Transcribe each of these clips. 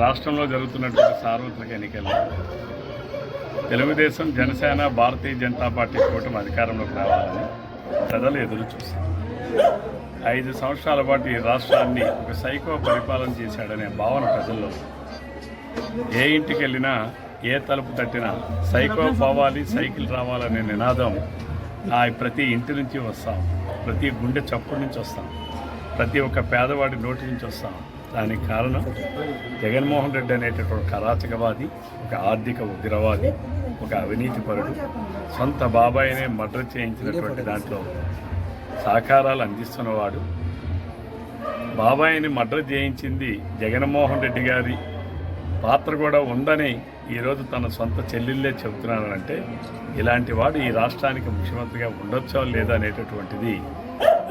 రాష్ట్రంలో జరుగుతున్నటువంటి సార్వత్రిక ఎన్నికల్లో తెలుగుదేశం, జనసేన, భారతీయ జనతా పార్టీ కూటమి అధికారంలోకి రావాలని ప్రజలు ఎదురు చూశారు. 5 సంవత్సరాల పాటు ఈ రాష్ట్రాన్ని ఒక సైకో పరిపాలన చేశాడనే భావన ప్రజల్లో. ఏ ఇంటికి వెళ్ళినా, ఏ తలుపు తట్టినా సైకో పోవాలి, సైకిల్ రావాలనే నినాదం ప్రతి ఇంటి నుంచి వస్తాం, ప్రతి గుండె చప్పుడు నుంచి వస్తాం, ప్రతి ఒక్క పేదవాడి నోటి నుంచి వస్తాం. దానికి కారణం జగన్మోహన్ రెడ్డి అనేటటువంటి అరాచకవాది, ఒక ఆర్థిక ఉగ్రవాది, ఒక అవినీతిపరుడు, సొంత బాబాయినే మర్డర్ చేయించినటువంటి దాంట్లో సహకారాలు అందిస్తున్నవాడు. బాబాయిని మర్డర్ చేయించింది జగన్మోహన్ రెడ్డి గారి పాత్ర కూడా ఉందని ఈరోజు తన సొంత చెల్లెళ్ళే చెబుతున్నానంటే ఇలాంటి వాడు ఈ రాష్ట్రానికి ముఖ్యమంత్రిగా ఉండొచ్చో లేదా అనేటటువంటిది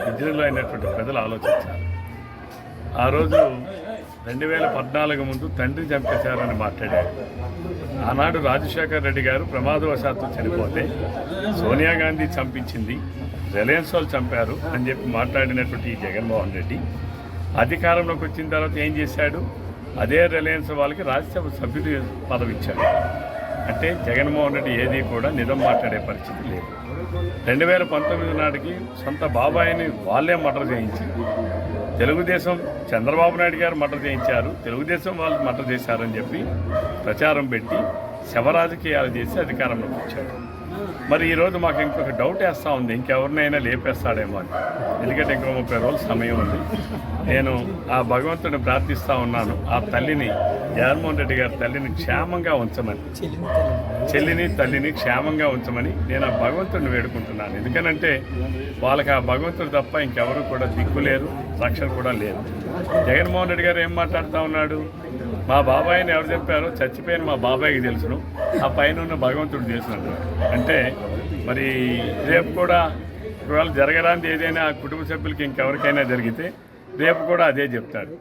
విద్యుల్లో అయినటువంటి ప్రజలు ఆలోచించారు. ఆ రోజు 2014 ముందు తండ్రి చంపేశారని మాట్లాడారు. ఆనాడు రాజశేఖర్ రెడ్డి గారు ప్రమాదవశాత్తు చనిపోతే సోనియా గాంధీ చంపించింది, రిలయన్స్ వాళ్ళు చంపారు అని చెప్పి మాట్లాడినటువంటి ఈ జగన్మోహన్ రెడ్డి అధికారంలోకి వచ్చిన తర్వాత ఏం చేశాడు? అదే రిలయన్స్ వాళ్ళకి రాజ్యసభ సభ్యుడి పదవి ఇచ్చాడు. అంటే జగన్మోహన్ రెడ్డి ఏది కూడా నిజం మాట్లాడే పరిస్థితి లేదు. 2019 నాటికి సొంత బాబాయిని వాళ్ళే మర్డర్ చేయించి, తెలుగుదేశం చంద్రబాబు నాయుడు గారు మర్డర్ చేయించారు, తెలుగుదేశం వాళ్ళు మర్డర్ చేశారని చెప్పి ప్రచారం పెట్టి శవరాజకీయాలు చేసి అధికారంలోకి వచ్చాడు. మరి ఈరోజు మాకు ఇంకొక డౌట్ వేస్తూ ఉంది, ఇంకెవరినైనా లేపేస్తాడేమో అని. ఎందుకంటే ఇంకో 30 రోజుల సమయం ఉంది. నేను ఆ భగవంతుడిని ప్రార్థిస్తూ ఉన్నాను, ఆ తల్లిని, జగన్మోహన్ రెడ్డి గారి తల్లిని క్షేమంగా ఉంచమని, చెల్లిని తల్లిని క్షేమంగా ఉంచమని నేను ఆ భగవంతుడిని వేడుకుంటున్నాను. ఎందుకనంటే వాళ్ళకి ఆ భగవంతుడు తప్ప ఇంకెవరు కూడా దిక్కు లేరు, రక్షణ కూడా లేదు. జగన్మోహన్ రెడ్డి గారు ఏం మాట్లాడుతూ ఉన్నాడు? మా బాబాయిని ఎవరు చెప్పారో చచ్చిపోయిన మా బాబాయికి తెలుసును, ఆ పైన ఉన్న భగవంతుడు తెలుసును. అంటే మరి రేపు కూడా ఒకవేళ జరగడానికి ఏదైనా కుటుంబ సభ్యులకి ఇంకెవరికైనా జరిగితే రేపు కూడా అదే చెప్తాడు.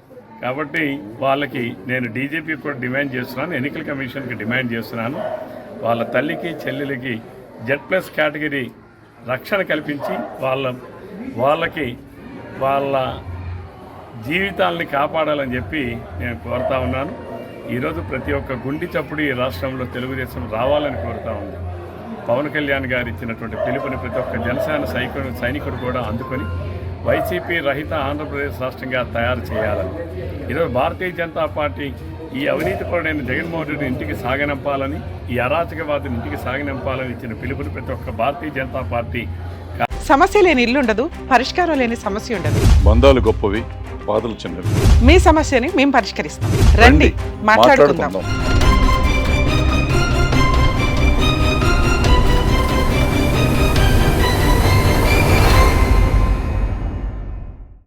కాబట్టి వాళ్ళకి నేను డీజీపీ కూడా డిమాండ్ చేస్తున్నాను, ఎన్నికల కమిషన్కి డిమాండ్ చేస్తున్నాను, వాళ్ళ తల్లికి చెల్లెలకి Z+ కేటగిరీ రక్షణ కల్పించి వాళ్ళకి వాళ్ళ జీవితాలని కాపాడాలని చెప్పి నేను కోరుతా ఉన్నాను. ఈరోజు ప్రతి ఒక్క గుండి చప్పుడు ఈ రాష్ట్రంలో తెలుగుదేశం రావాలని కోరుతా ఉంది. పవన్ కళ్యాణ్ గారు ఇచ్చినటువంటి పిలుపుని ప్రతి ఒక్క జనసేన సైనికుడు కూడా అందుకొని వైసీపీ రహిత ఆంధ్రప్రదేశ్ రాష్ట్రంగా తయారు చేయాలని, ఈరోజు భారతీయ జనతా పార్టీ ఈ అవినీతిపరుడైన జగన్మోహన్ రెడ్డి ఇంటికి సాగనంపాలని, ఈ అరాచకవాదిని ఇంటికి సాగనంపాలని ఇచ్చిన పిలుపుని ప్రతి ఒక్క భారతీయ జనతా పార్టీ. సమస్య లేని ఇల్లు ఉండదు, పరిష్కారం లేని సమస్య ఉండదు. బంధాలు గొప్పవి, బాధలు చిన్నవి. మీ సమస్యని మేము పరిష్కరిస్తాం. రండి, మాట్లాడుకుందాం.